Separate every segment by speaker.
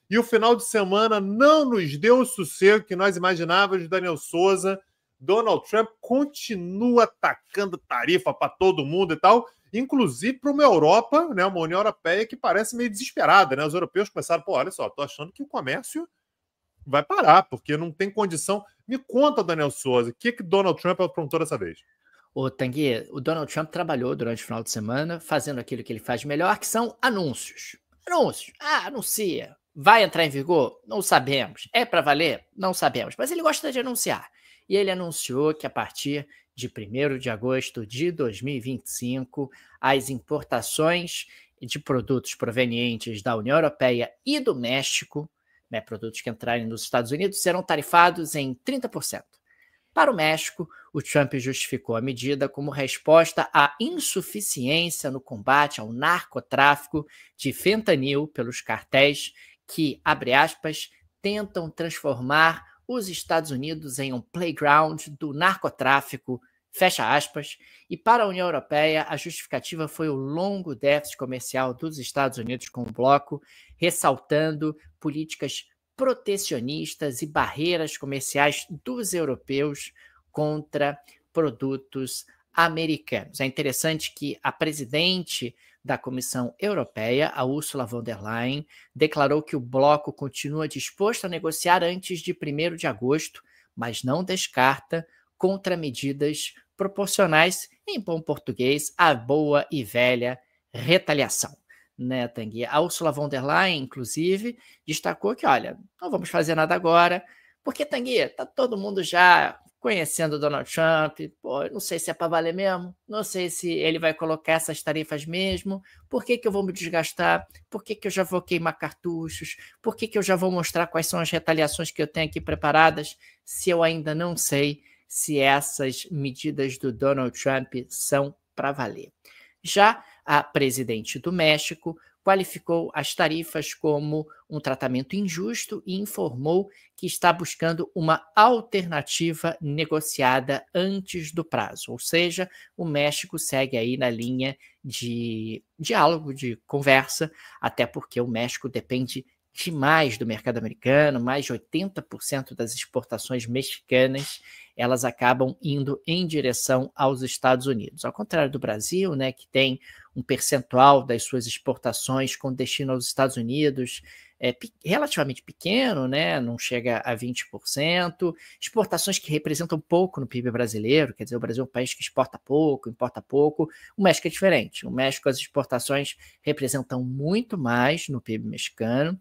Speaker 1: E o final de semana não nos deu o sossego que nós imaginávamos. Daniel Souza, Donald Trump continua atacando tarifa para todo mundo e tal, inclusive para uma Europa, né, uma União Europeia que parece meio desesperada, né? Os europeus começaram, pô, olha só, tô achando que o comércio vai parar, porque não tem condição. Me conta, Daniel Souza, o que Donald Trump aprontou dessa vez?
Speaker 2: Ô, Tanguy, o Donald Trump trabalhou durante o final de semana fazendo aquilo que ele faz melhor, que são anúncios. Anúncios. Ah, anuncia. Vai entrar em vigor? Não sabemos. É para valer? Não sabemos. Mas ele gosta de anunciar. E ele anunciou que a partir de 1º de agosto de 2025, as importações de produtos provenientes da União Europeia e do México, né, produtos que entrarem nos Estados Unidos, serão tarifados em 30%. Para o México, o Trump justificou a medida como resposta à insuficiência no combate ao narcotráfico de fentanil pelos cartéis que, abre aspas, tentam transformar os Estados Unidos em um playground do narcotráfico, fecha aspas, e para a União Europeia a justificativa foi o longo déficit comercial dos Estados Unidos com o bloco, ressaltando políticas protecionistas e barreiras comerciais dos europeus contra produtos americanos. É interessante que a presidente da Comissão Europeia, a Ursula von der Leyen, declarou que o bloco continua disposto a negociar antes de 1º de agosto, mas não descarta contramedidas proporcionais, em bom português, à boa e velha retaliação. Né, Tanguy? A Ursula von der Leyen, inclusive, destacou que, olha, não vamos fazer nada agora, porque, Tanguy, está todo mundo já conhecendo o Donald Trump, pô, eu não sei se é para valer mesmo, não sei se ele vai colocar essas tarifas mesmo, por que eu vou me desgastar, por que eu já vou queimar cartuchos, por que eu já vou mostrar quais são as retaliações que eu tenho aqui preparadas, se eu ainda não sei se essas medidas do Donald Trump são para valer. Já a presidente do México qualificou as tarifas como um tratamento injusto e informou que está buscando uma alternativa negociada antes do prazo. Ou seja, o México segue aí na linha de diálogo, de conversa, até porque o México depende demais do mercado americano, mais de 80% das exportações mexicanas, elas acabam indo em direção aos Estados Unidos. Ao contrário do Brasil, né, que tem um percentual das suas exportações com destino aos Estados Unidos relativamente pequeno, né, não chega a 20%, exportações que representam pouco no PIB brasileiro, quer dizer, o Brasil é um país que exporta pouco, importa pouco, o México é diferente, o México as exportações representam muito mais no PIB mexicano,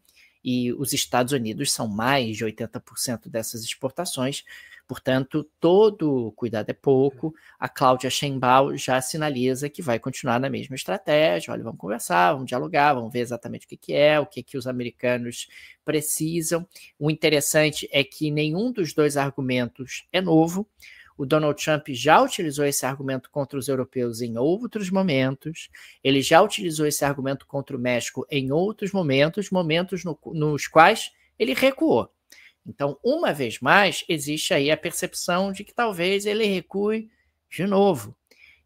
Speaker 2: e os Estados Unidos são mais de 80% dessas exportações, portanto, todo cuidado é pouco. A Cláudia Sheinbaum já sinaliza que vai continuar na mesma estratégia, olha, vamos conversar, vamos dialogar, vamos ver exatamente o que é, o que os americanos precisam. O interessante é que nenhum dos dois argumentos é novo. O Donald Trump já utilizou esse argumento contra os europeus em outros momentos, ele já utilizou esse argumento contra o México em outros momentos nos quais ele recuou. Então, uma vez mais, existe aí a percepção de que talvez ele recue de novo.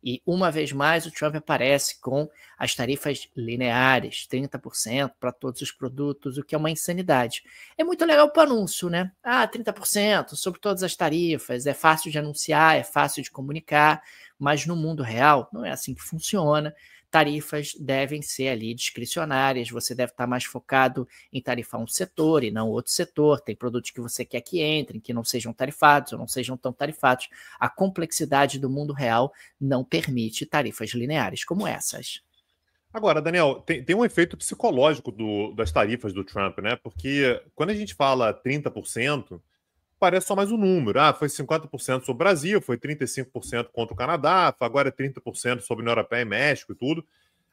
Speaker 2: E, uma vez mais, o Trump aparece com as tarifas lineares, 30% para todos os produtos, o que é uma insanidade. É muito legal para o anúncio, né? 30% sobre todas as tarifas, é fácil de anunciar, é fácil de comunicar, mas no mundo real não é assim que funciona. Tarifas devem ser ali discricionárias, você deve estar mais focado em tarifar um setor e não outro setor, tem produtos que você quer que entrem, que não sejam tarifados ou não sejam tão tarifados. A complexidade do mundo real não permite tarifas lineares como essas.
Speaker 1: Agora, Daniel, tem um efeito psicológico das tarifas do Trump, né? Porque quando a gente fala 30%, parece só mais um número. Foi 50% sobre o Brasil, foi 35% contra o Canadá, agora é 30% sobre a União Europeia e México e tudo.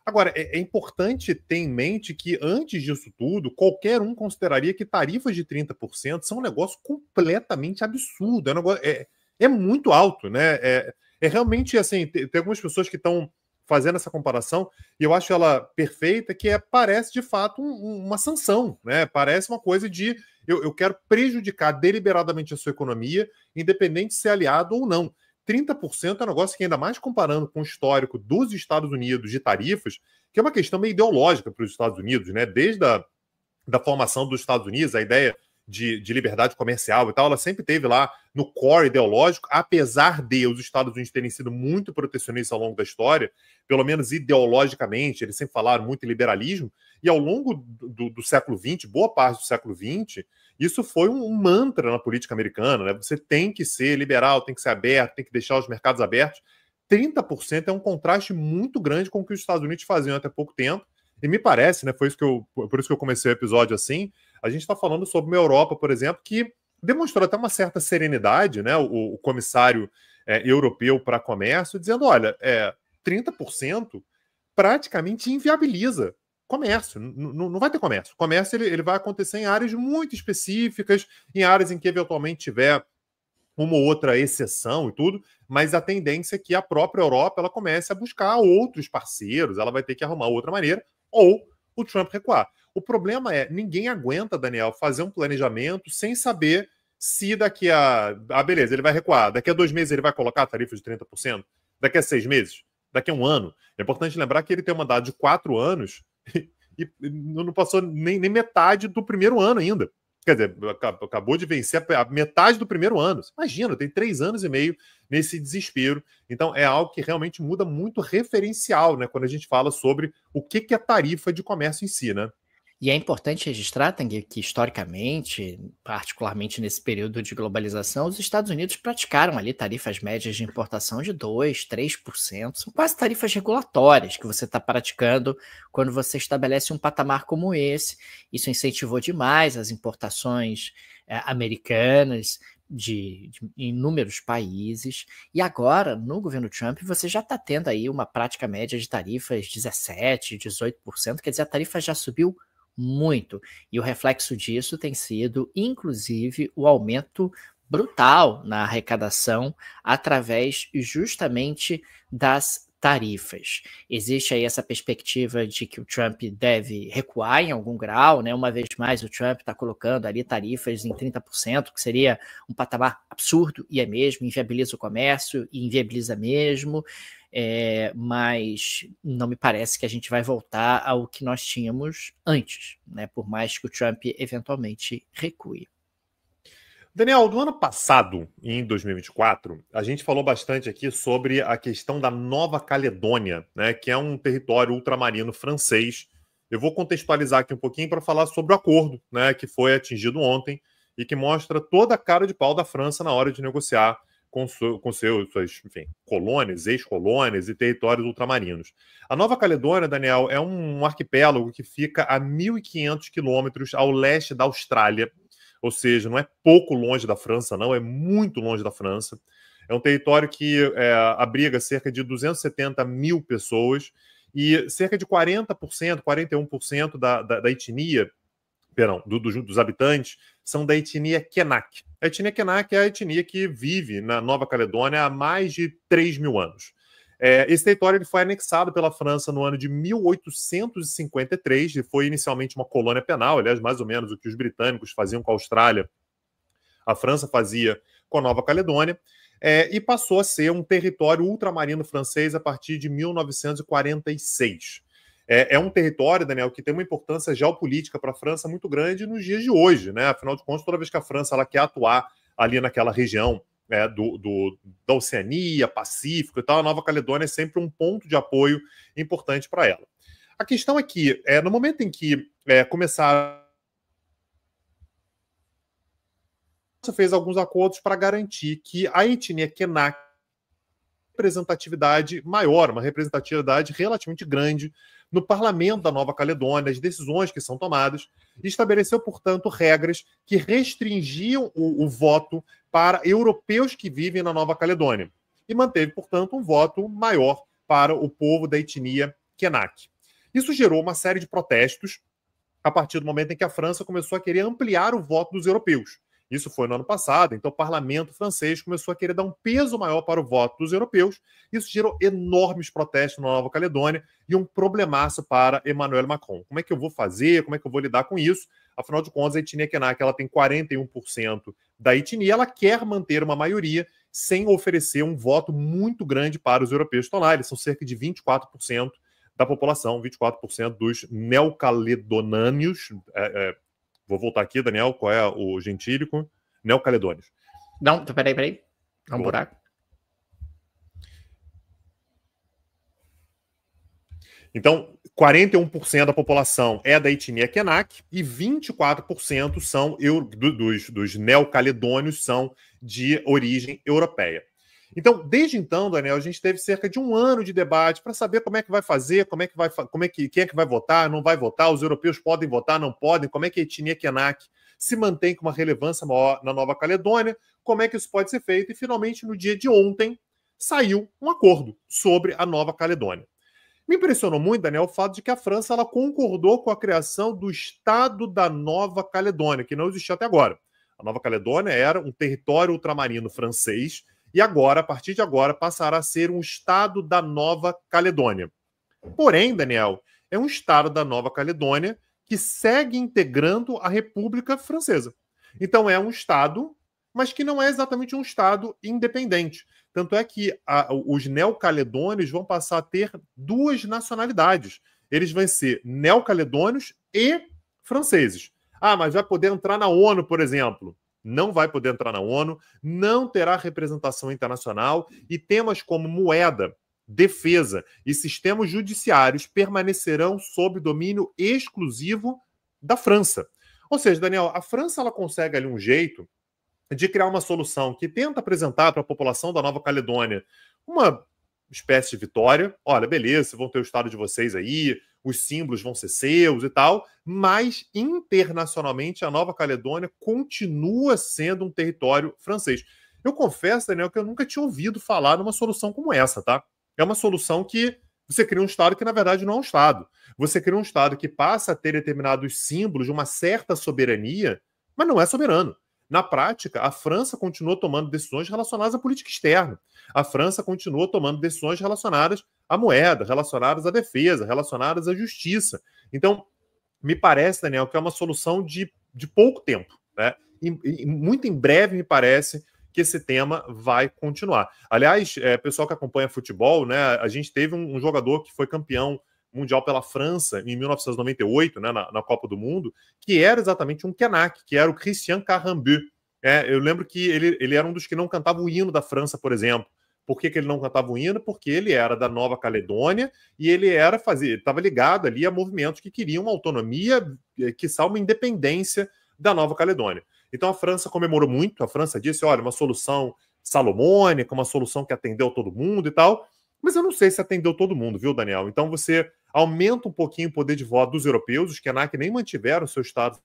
Speaker 1: Agora, é importante ter em mente que, antes disso tudo, qualquer um consideraria que tarifas de 30% são um negócio completamente absurdo. É muito alto, né? É realmente assim, tem algumas pessoas que estão fazendo essa comparação, e eu acho ela perfeita, que parece de fato uma sanção, né? Parece uma coisa de eu quero prejudicar deliberadamente a sua economia, independente de ser aliado ou não. 30% é um negócio que, ainda mais comparando com o histórico dos Estados Unidos de tarifas, que é uma questão meio ideológica para os Estados Unidos, né? Desde da formação dos Estados Unidos, a ideia de liberdade comercial e tal, ela sempre teve lá no core ideológico, apesar de os Estados Unidos terem sido muito protecionistas ao longo da história, pelo menos ideologicamente, eles sempre falaram muito em liberalismo, e ao longo do século XX, boa parte do século XX, isso foi um mantra na política americana, né? Você tem que ser liberal, tem que ser aberto, tem que deixar os mercados abertos. 30% é um contraste muito grande com o que os Estados Unidos faziam até pouco tempo, e me parece, né, por isso que eu comecei o episódio assim, a gente está falando sobre uma Europa, por exemplo, que demonstrou até uma certa serenidade, né, o comissário europeu para comércio, dizendo, olha, 30% praticamente inviabiliza comércio, não vai ter comércio. O comércio ele vai acontecer em áreas muito específicas, em áreas em que eventualmente tiver uma ou outra exceção e tudo, mas a tendência é que a própria Europa ela comece a buscar outros parceiros, ela vai ter que arrumar outra maneira, ou o Trump recuar. O problema é, ninguém aguenta, Daniel, fazer um planejamento sem saber se daqui a... Ah, beleza, ele vai recuar. Daqui a 2 meses ele vai colocar a tarifa de 30%? Daqui a 6 meses? Daqui a 1 ano? É importante lembrar que ele tem um mandato de 4 anos e não passou nem metade do primeiro ano ainda. Quer dizer, acabou de vencer a metade do primeiro ano. Imagina, tem 3 anos e meio nesse desespero. Então, é algo que realmente muda muito referencial, né? Quando a gente fala sobre o que é tarifa de comércio em si, né?
Speaker 2: E é importante registrar, Tanguy, que historicamente, particularmente nesse período de globalização, os Estados Unidos praticaram ali tarifas médias de importação de 2%, 3%. São quase tarifas regulatórias que você está praticando quando você estabelece um patamar como esse. Isso incentivou demais as importações americanas de inúmeros países. E agora, no governo Trump, você já está tendo aí uma prática média de tarifas 17%, 18%. Quer dizer, a tarifa já subiu muito. E o reflexo disso tem sido, inclusive, o aumento brutal na arrecadação através justamente das tarifas. Existe aí essa perspectiva de que o Trump deve recuar em algum grau, né? Uma vez mais, o Trump está colocando ali tarifas em 30%, que seria um patamar absurdo, e é mesmo, inviabiliza o comércio, e inviabiliza mesmo. Mas não me parece que a gente vai voltar ao que nós tínhamos antes, né? Por mais que o Trump eventualmente recue.
Speaker 1: Daniel, do ano passado, em 2024, a gente falou bastante aqui sobre a questão da Nova Caledônia, né, que é um território ultramarino francês. Eu vou contextualizar aqui um pouquinho para falar sobre o acordo, né, que foi atingido ontem e que mostra toda a cara de pau da França na hora de negociar com suas, enfim, colônias, ex-colônias e territórios ultramarinos. A Nova Caledônia, Daniel, é um arquipélago que fica a 1.500 quilômetros ao leste da Austrália, ou seja, não é pouco longe da França, não, é muito longe da França. É um território que abriga cerca de 270 mil pessoas e cerca de 40%, 41% da etnia, dos habitantes, são da etnia Kenak. A etnia Kenak é a etnia que vive na Nova Caledônia há mais de 3 mil anos. Esse território ele foi anexado pela França no ano de 1853 e foi inicialmente uma colônia penal, aliás, mais ou menos o que os britânicos faziam com a Austrália, a França fazia com a Nova Caledônia, e passou a ser um território ultramarino francês a partir de 1946. É um território, Daniel, que tem uma importância geopolítica para a França muito grande nos dias de hoje, né? Afinal de contas, toda vez que a França ela quer atuar ali naquela região da Oceania, Pacífico e tal, a Nova Caledônia é sempre um ponto de apoio importante para ela. A questão é que, no momento em que começaram, fez alguns acordos para garantir que a etnia Kenak representatividade maior, uma representatividade relativamente grande no parlamento da Nova Caledônia, as decisões que são tomadas, e estabeleceu, portanto, regras que restringiam o voto para europeus que vivem na Nova Caledônia e manteve, portanto, um voto maior para o povo da etnia Kenak. Isso gerou uma série de protestos a partir do momento em que a França começou a querer ampliar o voto dos europeus. Isso foi no ano passado, então o parlamento francês começou a querer dar um peso maior para o voto dos europeus. Isso gerou enormes protestos na Nova Caledônia e um problemaço para Emmanuel Macron. Como é que eu vou fazer? Como é que eu vou lidar com isso? Afinal de contas, a etnia Kenak ela tem 41% da etnia, ela quer manter uma maioria sem oferecer um voto muito grande para os europeus. Estão lá, eles são cerca de 24% da população, 24% dos neocaledônios. Vou voltar aqui, Daniel, qual é o gentílico? Neocaledônios.
Speaker 2: Não, peraí. Dá um buraco.
Speaker 1: Então, 41% da população é da etnia Kenak e 24% são dos neocaledônios são de origem europeia. Então, desde então, Daniel, a gente teve cerca de um ano de debate para saber como é que vai fazer, quem é que vai votar, não vai votar, os europeus podem votar, não podem, como é que a etnia Kenak se mantém com uma relevância maior na Nova Caledônia, como é que isso pode ser feito, e finalmente, no dia de ontem, saiu um acordo sobre a Nova Caledônia. Me impressionou muito, Daniel, o fato de que a França ela concordou com a criação do Estado da Nova Caledônia, que não existia até agora. A Nova Caledônia era um território ultramarino francês e agora, a partir de agora, passará a ser um Estado da Nova Caledônia. Porém, Daniel, é um Estado da Nova Caledônia que segue integrando a República Francesa. Então é um Estado, mas que não é exatamente um Estado independente. Tanto é que os neocaledônios vão passar a ter duas nacionalidades. Eles vão ser neocaledônios e franceses. Ah, mas vai poder entrar na ONU, por exemplo. Não vai poder entrar na ONU, não terá representação internacional e temas como moeda, defesa e sistemas judiciários permanecerão sob domínio exclusivo da França. Ou seja, Daniel, a França ela consegue ali um jeito de criar uma solução que tenta apresentar para a população da Nova Caledônia uma espécie de vitória. Olha, beleza, vão ter o estado de vocês aí, os símbolos vão ser seus e tal, mas internacionalmente a Nova Caledônia continua sendo um território francês. Eu confesso, Daniel, que eu nunca tinha ouvido falar numa solução como essa, tá? É uma solução que você cria um estado que, na verdade, não é um estado. Você cria um estado que passa a ter determinados símbolos de uma certa soberania, mas não é soberano. Na prática, a França continua tomando decisões relacionadas à política externa. A França continua tomando decisões relacionadas à moeda, relacionadas à defesa, relacionadas à justiça. Então, me parece, Daniel, que é uma solução de pouco tempo, né? E muito em breve, me parece que esse tema vai continuar. Aliás, pessoal que acompanha futebol, né, a gente teve um jogador que foi campeão mundial pela França em 1998, né, na Copa do Mundo, que era exatamente um Kenak, que era o Christian Carambeau. Eu lembro que ele era um dos que não cantava o hino da França, por exemplo. Por que ele não cantava o hino? Porque ele era da Nova Caledônia e ele estava ligado ali a movimentos que queriam uma autonomia, quiçá uma independência da Nova Caledônia. Então a França comemorou muito, a França disse, olha, uma solução salomônica, uma solução que atendeu todo mundo e tal, mas eu não sei se atendeu todo mundo, viu, Daniel? Então você aumenta um pouquinho o poder de voto dos europeus, os Kenak nem mantiveram seu estado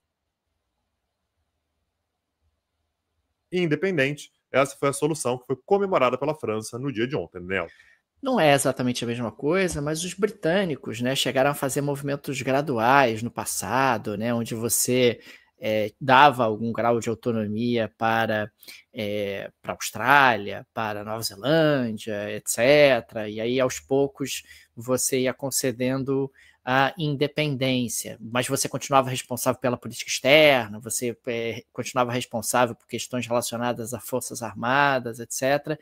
Speaker 1: independente. Essa foi a solução que foi comemorada pela França no dia de ontem, Daniel.
Speaker 2: Não é exatamente a mesma coisa, mas os britânicos, né, chegaram a fazer movimentos graduais no passado, né, onde você dava algum grau de autonomia para a Austrália, para a Nova Zelândia, etc. E aí, aos poucos, você ia concedendo a independência, mas você continuava responsável pela política externa, você continuava responsável por questões relacionadas a forças armadas, etc.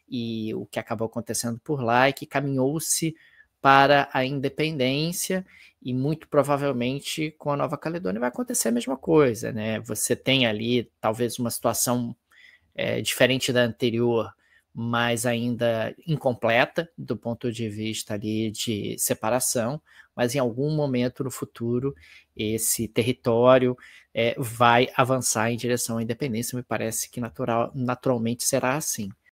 Speaker 2: E o que acabou acontecendo por lá é que caminhou-se para a independência e muito provavelmente com a Nova Caledônia vai acontecer a mesma coisa, né? Você tem ali talvez uma situação diferente da anterior, mas ainda incompleta do ponto de vista ali de separação, mas em algum momento no futuro esse território vai avançar em direção à independência, me parece que naturalmente será assim.